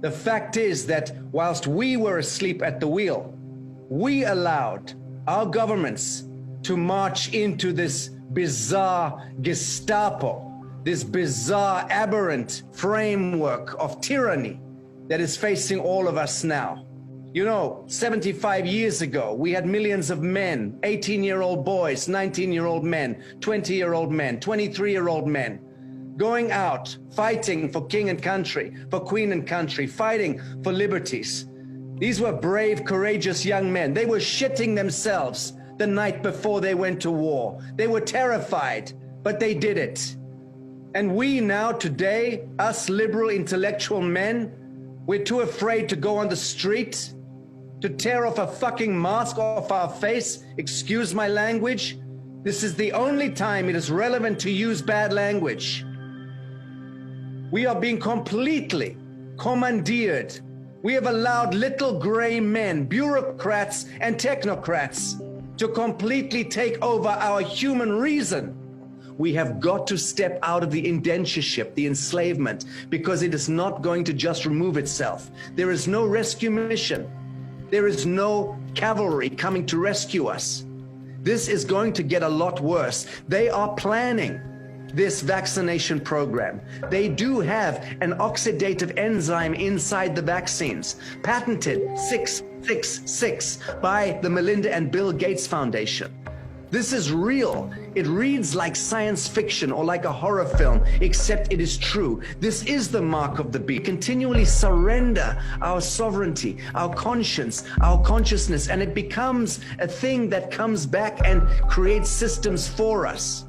The fact is that whilst we were asleep at the wheel, we allowed our governments to march into this bizarre Gestapo, this bizarre, aberrant framework of tyranny that is facing all of us now. You know, 75 years ago, we had millions of men, 18-year-old boys, 19-year-old men, 20-year-old men, 23-year-old men, going out, fighting for king and country, for queen and country, fighting for liberties. These were brave, courageous young men. They were shitting themselves the night before they went to war. They were terrified, but they did it. And we now, today, us liberal intellectual men, we're too afraid to go on the street, to tear off a fucking mask off our face. Excuse my language. This is the only time it is relevant to use bad language. We are being completely commandeered. We have allowed little gray men, bureaucrats and technocrats, to completely take over our human reason. We have got to step out of the indentureship, the enslavement, because it is not going to just remove itself. There is no rescue mission. There is no cavalry coming to rescue us. This is going to get a lot worse. They are planning this vaccination program. They do have an oxidative enzyme inside the vaccines, patented 666 by the Melinda and Bill Gates Foundation. This is real. It reads like science fiction or like a horror film, except it is true. This is the mark of the beast. Continually surrender our sovereignty, our conscience, our consciousness, and it becomes a thing that comes back and creates systems for us.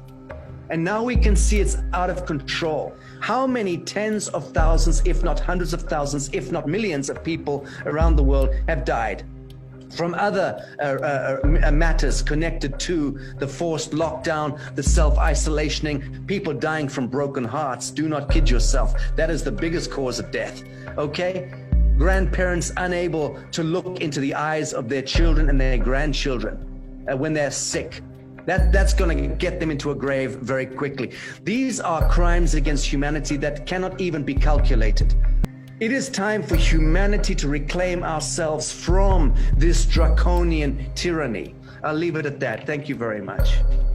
And now we can see it's out of control. How many tens of thousands, if not hundreds of thousands, if not millions of people around the world have died from other matters connected to the forced lockdown, the self-isolationing, people dying from broken hearts. Do not kid yourself. That is the biggest cause of death, okay? Grandparents unable to look into the eyes of their children and their grandchildren when they're sick. That's going to get them into a grave very quickly. These are crimes against humanity that cannot even be calculated. It is time for humanity to reclaim ourselves from this draconian tyranny. I'll leave it at that. Thank you very much.